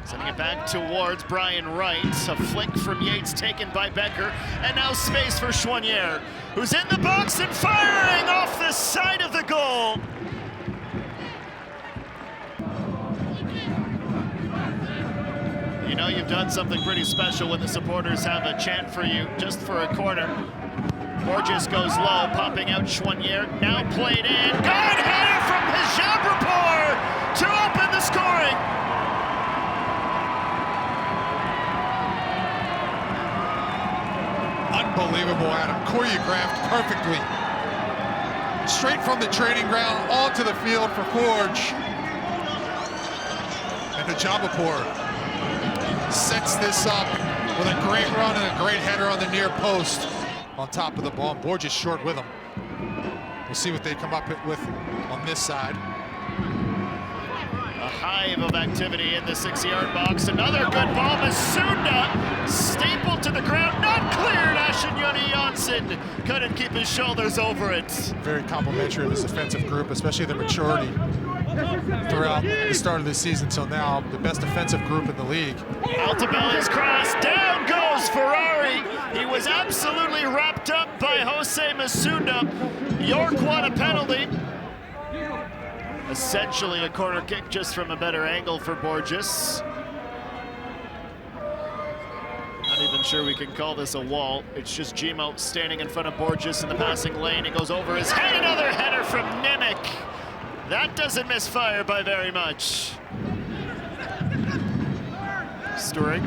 Sending it back towards Brian Wright. A flick from Yates taken by Becker. And now space for Chouanier, who's in the box and firing off the side of the goal. You know you've done something pretty special when the supporters have a chant for you just for a corner. Borges goes low, popping out Chouanier. Now played in. Good header from Hijab to open the scoring. Unbelievable, Adam. Choreographed perfectly. Straight from the training ground onto the field for Forge. And Hijab sets this up with a great run and a great header on the near post on top of the ball. Borges short with him. We'll see what they come up with on this side. A hive of activity in the 6-yard box. Another good ball. Masunda stapled to the ground, not cleared. Ashinyoni Janssen couldn't keep his shoulders over it. Very complimentary of this defensive group, especially their maturity throughout the start of the season till now. The best defensive group in the league. Altobelli's cross, down goes Ferrari. He was absolutely wrapped up by Jose Masunda. York won a penalty. Essentially a corner kick, just from a better angle for Borges. Not even sure we can call this a wall. It's just Gmo standing in front of Borges in the passing lane. He goes over his head. Another header from Nimick. That doesn't misfire by very much. Sturring.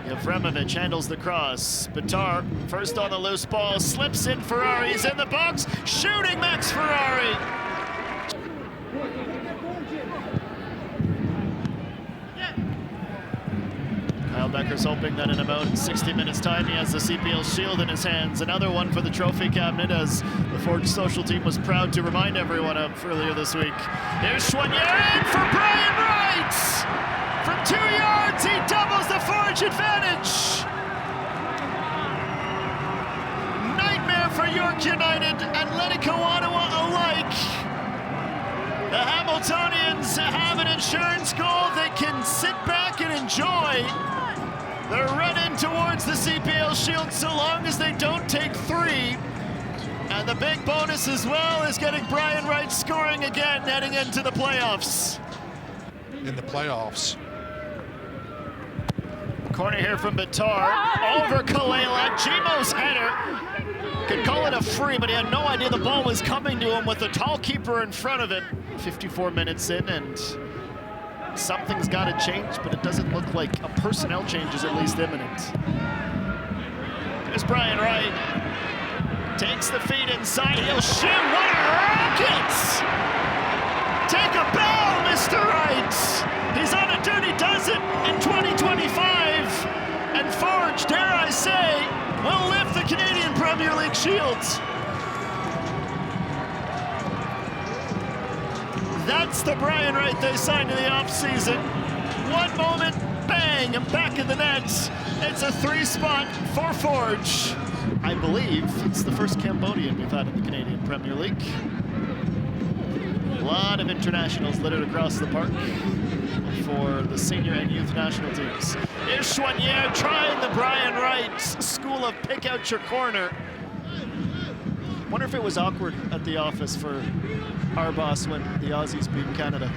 Yevremovic handles the cross. Bitar, first on the loose ball, slips in. Ferrari's in the box, shooting Max Ferrari. Kyle Becker's hoping that in about 60 minutes time he has the CPL shield in his hands. Another one for the trophy cabinet, as the Forge social team was proud to remind everyone of earlier this week. Here's Chouanier in for Brian Wright. From 2 yards, he doubles the Forge advantage. Nightmare for York United and Atletico Ottawa alike. The Hamiltonians have an insurance goal they can sit back and enjoy. They're running towards the CPL Shield so long as they don't take 3. And the big bonus as well is getting Brian Wright scoring again heading into the playoffs. In the playoffs. Corner here from Bitar, over Kalela, Gmo's header. Could call it a free, but he had no idea the ball was coming to him with the tall keeper in front of him. 54 minutes in, and something's got to change, but it doesn't look like a personnel change is at least imminent. There's Brian Wright. Takes the feed inside, he'll shoot. What a rocket! Take a bow, Mr. Wright! He's on a dirty dozen in 2025. And Forge, dare I say, will lift the Canadian Premier League shields. That's the Brian Wright they signed in the offseason. One moment, bang, and back in the net. It's a 3-spot for Forge. I believe it's the first Cambodian we've had in the Canadian Premier League. A lot of internationals littered across the park for the senior and youth national teams. Here's Chouanier trying the Brian Wright school of pick out your corner. Wonder if it was awkward at the office for our boss when the Aussies beat Canada.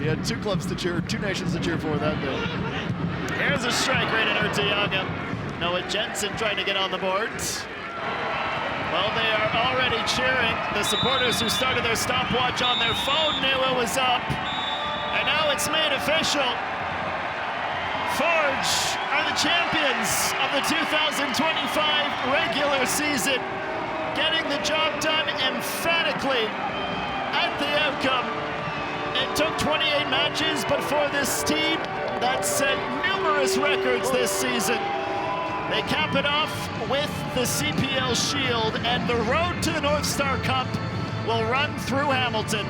He had 2 clubs to cheer, 2 nations to cheer for that day. Here's a strike right at Urtiaga. Noah Jensen trying to get on the board. Well, they are already cheering. The supporters who started their stopwatch on their phone knew it was up. And now it's made official. Forge are the champions of the 2025 regular season, getting the job done emphatically at the outcome. It took 28 matches, but for this team that set numerous records this season, they cap it off with the CPL Shield, and the road to the North Star Cup will run through Hamilton.